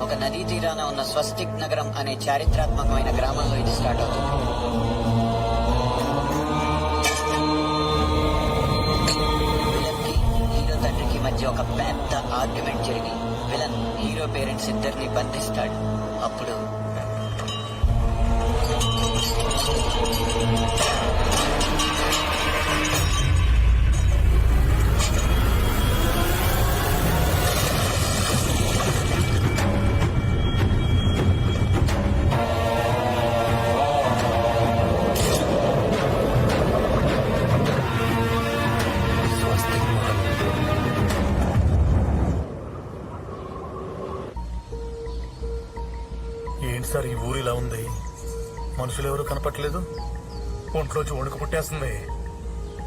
ఒక నదీ తీరాన ఉన్న స్వస్తిక్ నగరం అనే చారిత్రాత్మకమైన గ్రామంలో ఇది స్టార్ట్ అవుతుంది. విలన్ కి హీరో తండ్రికి మధ్య ఒక పెద్ద ఆర్గ్యుమెంట్ జరిగి విలన్ హీరో పేరెంట్స్ ఇద్దరిని బంధిస్తాడు. అప్పుడు ఏంటి సార్ ఈ ఊరు ఇలా ఉంది? మనుషులు ఎవరు కనపట్లేదు. ఒంట్లోంచి వణుకు పుట్టేస్తుంది.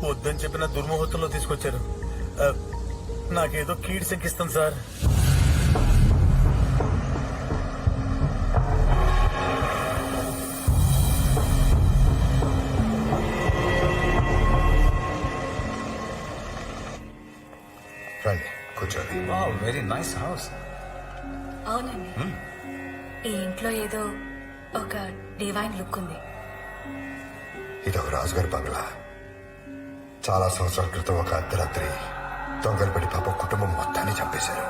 వద్దని చెప్పిన దుర్ముహూర్తంలో తీసుకొచ్చారు. నాకేదో కీడు శంకిస్తుంది సార్. రండి కూర్చోండి. Very nice house. అవునండి, ఈ ఇంట్లో ఏదో ఒక డివైన్ లుక్ ఉంది. ఇది ఒక రాజుగారి బంగ్లా. చాలా సంవత్సరాల క్రితం ఒక అర్ధరాత్రి దొంగలు పడి పాప కుటుంబం మొత్తాన్ని చంపేశారు.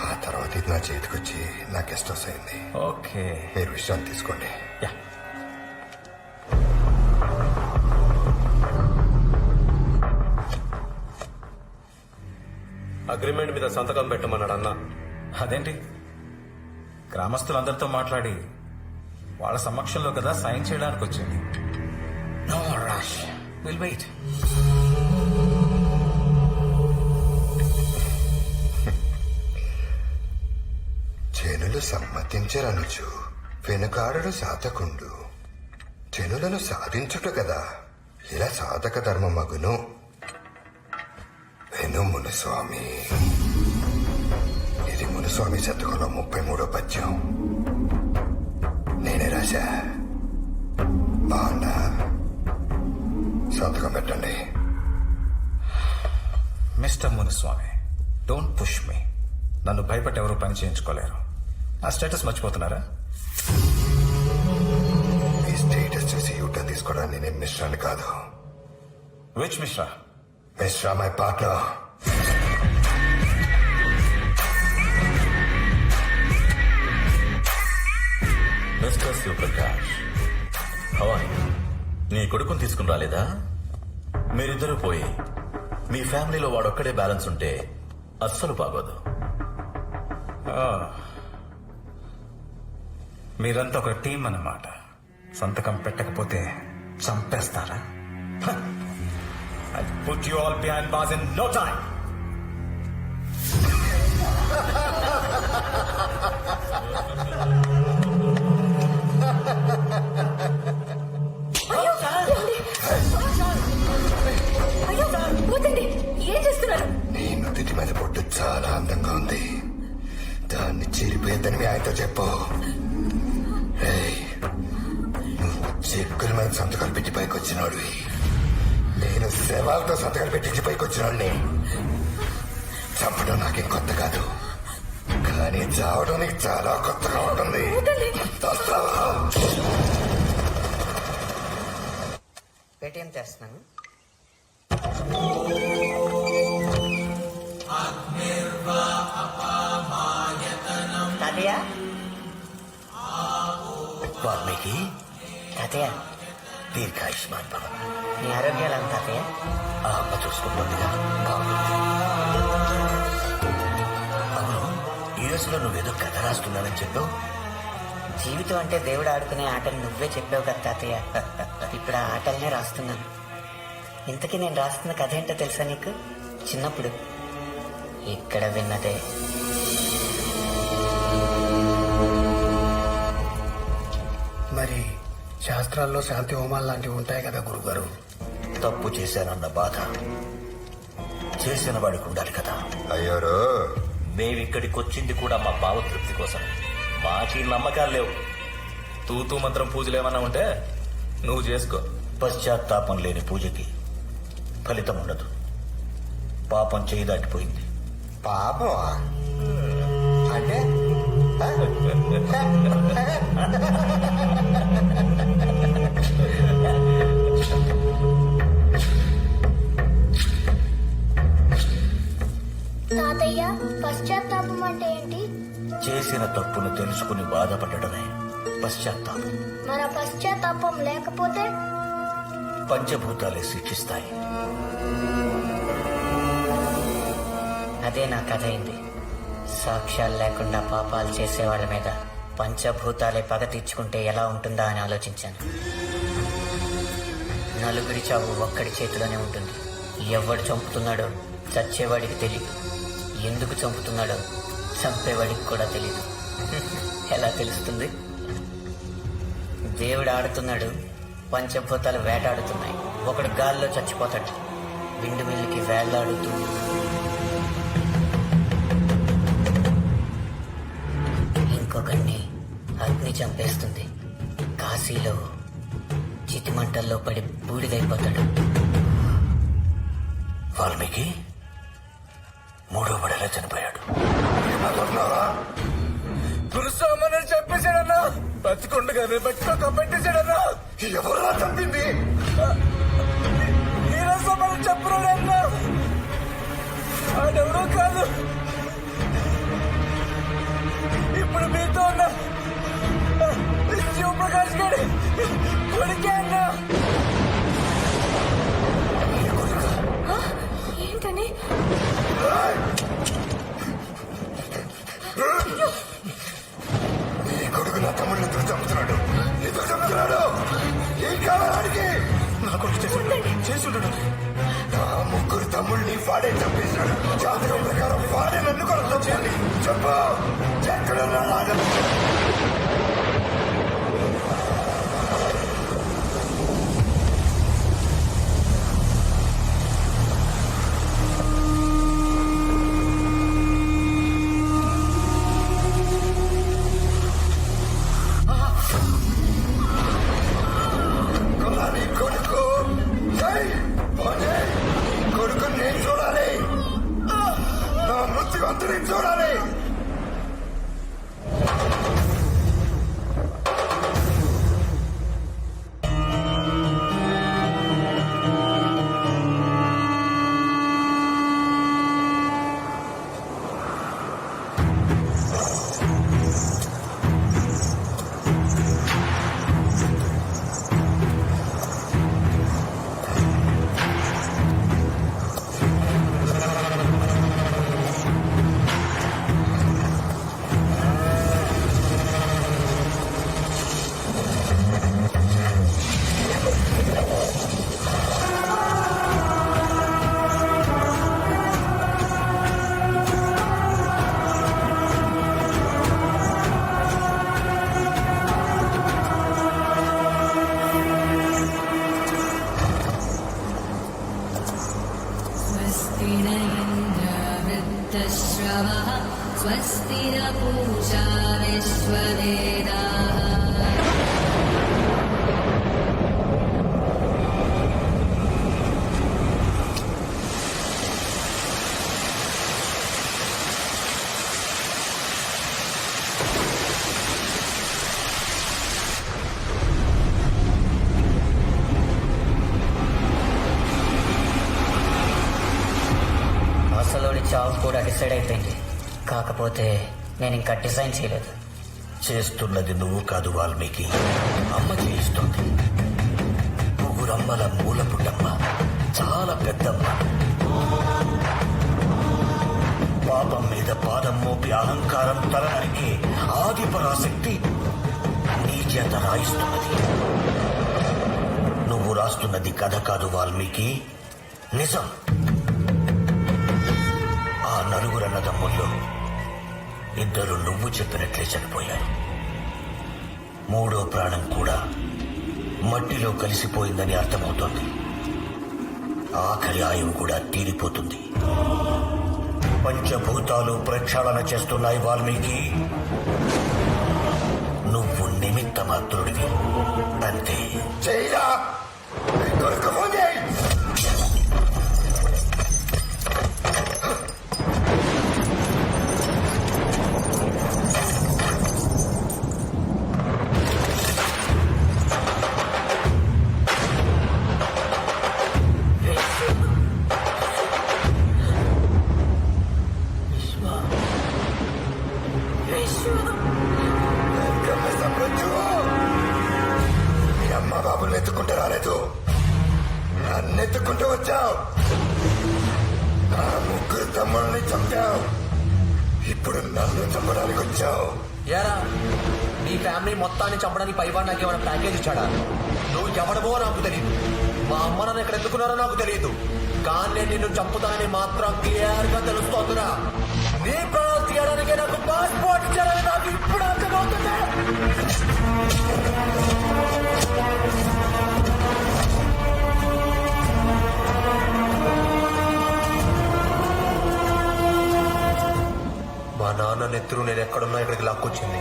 ఆ తర్వాత ఇది నా చేతికొచ్చి నా గెస్ట్ హౌస్ అయింది. ఓకే, మీరు విశ్రాంతి తీసుకోండి. అగ్రిమెంట్ మీద సంతకం పెట్టమన్నాడు అన్న. అదేంటి? గ్రామస్తులందరితో మాట్లాడి వాళ్ళ సమక్షంలో కదా సైన్ చేయడానికి వచ్చింది. No rush, will wait. జనులు సమ్మతించరనుచు వెనుకాడడు సాధకుండు. జనులను సాధించుట కదా ఇలా సాధక ధర్మమగును. వెను మునుస్వామి. ఇది మునుస్వామి శతకంలో 33వ పద్యం. నేనే రాశా. బాగున్నా? సంతకం పెట్టండి. Mister Munuswamy, don't push me. నన్ను భయపెట్టి ఎవరు పని చేయించుకోలేరు. ఆ స్టేటస్ మర్చిపోతున్నారా? ఈ స్టేటస్ చూసి యూటర్న్ తీసుకోవడానికి నేను మిశ్రాన్ని కాదు. Which Mishra? Mishra my partner. Mister Shivprakash, Hawaii, నీ కొడుకుని తీసుకుని రాలేదా? మీరిద్దరూ పోయి మీ ఫ్యామిలీలో వాడొక్కడే బ్యాలెన్స్ ఉంటే అస్సలు బాగోదు. మీరంతా ఒక టీం అన్నమాట. సంతకం పెట్టకపోతే చంపేస్తారా? I'll put you all behind bars in no time. అయ్యో పోతండి, ఏం చేస్తున్నారు? నీ నుదిటి మీద పొట్టు చాలా అందంగా ఉంది. దాన్ని చిరిపోయేద్దని మీ ఆయనతో చెప్పు. రేయ్, నువ్వు చెక్కుల మీద సంతకాలు పెట్టి పైకి వచ్చినోడివి. నేను శవాలతో సంతకాలు పెట్టించి పైకి వచ్చినోడిని. చంపడం నాకేం కొత్త కాదు, కానీ చావడం నీకు చాలా కొత్తగా ఉంటుంది. వస్తావా? పేటిఎం చేస్తున్నాను. తాతయ్య, వాల్మీకి, తాతయ్య, దీర్ఘాయుష్మాన్ భవ. నీ ఆరోగ్యాలు అంత తాతయ్య? ఆ అమ్మ చూసుకుంటుందిగా. అవును, యుఎస్ లో నువ్వేదో కథ రాస్తున్నానని చెప్పావు. జీవితం అంటే దేవుడు ఆడుకునే ఆటలు నువ్వే చెప్పావు కదా తాతయ్య. ఇప్పుడు ఆ ఆటలనే రాస్తున్నాను. ఇంతకీ నేను రాస్తున్న కథ ఏంటో తెలుసా నీకు? చిన్నప్పుడు ఇక్కడ విన్నదే. మరి శాస్త్రాల్లో శాంతి హోమాలు లాంటివి ఉంటాయి కదా గురుగారు. తప్పు చేశానన్న బాధ చేసిన వాడికి ఉండాలి కదా. అయ్యోరు, మేమిక్కడికి వచ్చింది కూడా మా భావతృప్తి కోసం. మాకీ నమ్మకాలు లేవు. తూతూ మంత్రం పూజలు ఏమన్నా ఉంటే నువ్వు చేసుకో. పశ్చాత్తాపం లేని పూజకి ఫలితం ఉండదు. పాపం చేయి దాటిపోయింది. పాపం అంటే చేసిన తప్పును తెలుసుకుని బాధపడటమే పశ్చాత్తాపం. మన పశ్చాత్తాపం లేకపోతే పంచభూతాలే శిక్షిస్తాయి. అదే నా కథ అయింది. సాక్ష్యాలు లేకుండా పాపాలు చేసేవాళ్ళ మీద పంచభూతాలే పగ తీర్చుకుంటే ఎలా ఉంటుందా అని ఆలోచించాను. నలుగురి చావు ఒక్కడి చేతిలోనే ఉంటుంది. ఎవడు చంపుతున్నాడో చచ్చేవాడికి తెలియదు, ఎందుకు చంపుతున్నాడో చంపేవాడికి కూడా తెలియదు. ఎలా తెలుస్తుంది? దేవుడు ఆడుతున్నాడు, పంచభూతాలు వేటాడుతున్నాయి. ఒకడు గాల్లో చచ్చిపోతాడు, విండు మిల్లుకి వేళ్లాడుతూ. ఇంకొకడిని అగ్ని చంపేస్తుంది. కాశీలో చితిమంటల్లో పడి బూడిదైపోతాడు. వాల్మీకి మూడో పడేలా చనిపోయాడు. గురుస్వామి చెప్పేశాడన్నా, బతికొండగానే బతికొక పెట్టేశాడన్నా. ఎవరా చంపింది? ఈరోజు చెప్పరుడన్నా, ఆడెవరో కాదు. ఇప్పుడు మీతో ఉన్న శివప్రకాష్ గారి కొడుకే అన్నా. ఏంటని? నీ కొడుకు నా తమ్ముడిని ఎదురు చంపుతున్నాడు. ఎదురు చంపుతున్నాడు. ఏం కావాలానికి? నా కొడుకు చేసి ఉండడు. నా ముగ్గురు తమ్ముడిని వాడే చంపేశాడు. జాతకం ప్రకారం వాడే నన్ను కూడా చంపాలి. చెప్పు, ఎక్కడున్నా రాజు? కొడుకు కొడుకు నేను చూడాలి. నా మృత్యువంతుని చూడాలి. श्रवः स्वस्ति न पूषा विश्ववेदाः। అసలోని చావు కూడా డిసైడ్ అయిపోయింది. కాకపోతే నేను ఇంకా డిజైన్ చేయలేదు. చేస్తున్నది నువ్వు కాదు వాల్మీకి, అమ్మ చేయిస్తుంది. ముగ్గురమ్మల మూల పుట్టమ్మ, చాలా పెద్దమ్మ. పాపం మీద పాదం మోపి అహంకారం తలనరికి ఆది పరాశక్తి నీ చేత రాయిస్తున్నది. నువ్వు రాస్తున్నది కథ కాదు వాల్మీకి, నిజం. ఆ నలుగురన్నదమ్ముల్లో ఇద్దరు నువ్వు చెప్పినట్లే చనిపోయారు. మూడో ప్రాణం కూడా మట్టిలో కలిసిపోయిందని అర్థమవుతోంది. ఆఖరి ఆయువు కూడా తీరిపోతుంది. పంచభూతాలు ప్రక్షాళన చేస్తున్నాయి వాల్మీకి. నువ్వు నిమిత్త మాత్రుడివి అంతే. చెయ్యరా, కొడుకు ఫోన్ చేయి. మీ అమ్మ బాబుని ఎత్తుకుంటూ రాలేదు, నన్ను ఎత్తుకుంటూ వచ్చావు. నా ముగ్గురు తమ్ముళ్ళని చంపావు, ఇప్పుడు నన్ను చంపడానికి వచ్చావు. ఏరా నీ ఫ్యామిలీ మొత్తాన్ని చంపడానికి పైవాడు నాకు ఏమైనా ప్యాకేజ్ ఇచ్చాడా? నువ్వు ఎవడమో నాకు తెలియదు, మా అమ్మ నన్ను ఎక్కడ ఎందుకున్నారో నాకు తెలియదు, కానీ నేను నిన్ను చంపుతానని మాత్రం క్లియర్ గా తెలుస్తోందిరా. నీ ప్రాణాలు తీయడానికి నాకు పాస్పోర్ట్ ఇచ్చారని నాకు ఇప్పుడు అర్థమవుతుంది. మా నాన్న నెత్తురు నేను ఎక్కడున్నా ఇక్కడికి లాక్కొచ్చింది.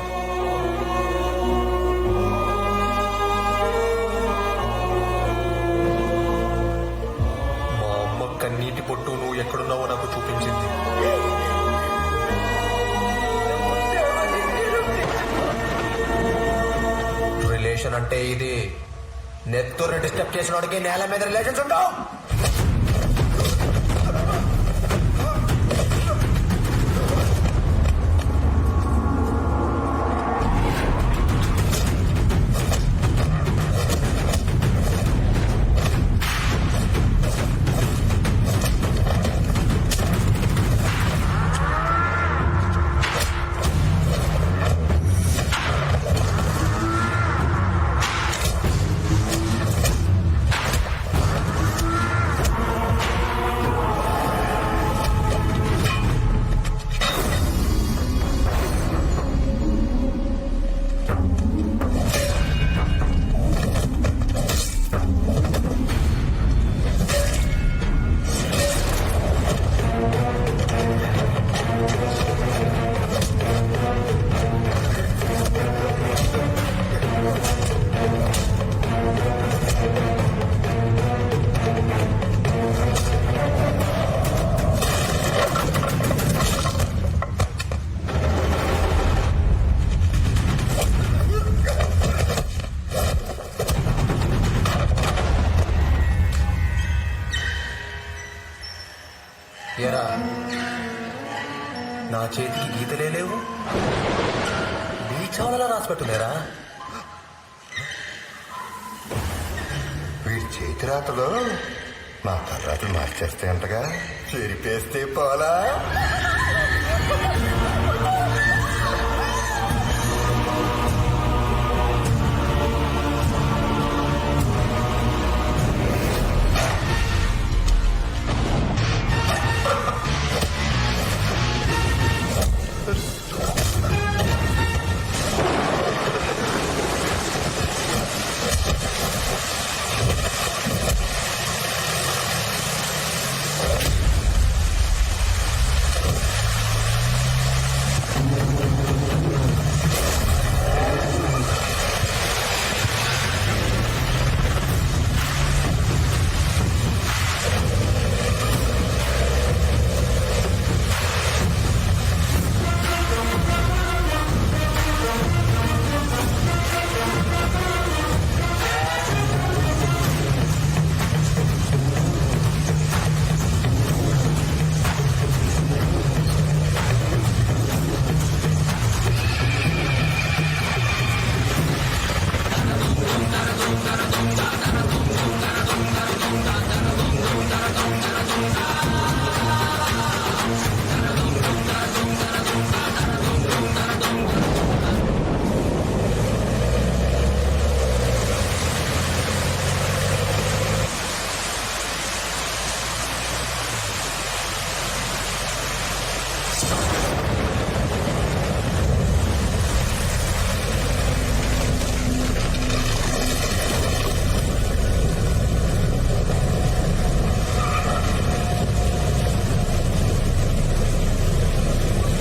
మా అమ్మ కన్నీటి పొట్టు నువ్వు ఎక్కడున్నావో నాకు చూపించింది. రిలేషన్ అంటే ఇది. నెత్తురుని డిస్టర్బ్ చేసిన వాడికి నేల మీద రిలేషన్స్ ఉండవు. ఏరా నా చేతికి గీతలే లేవు, బీచాలలో రాసిపెట్టులేరా? వీడి చేతిరాతలో నా తర్రాతలు మార్చేస్తే అంటగా చెరిపేస్తే పోలా.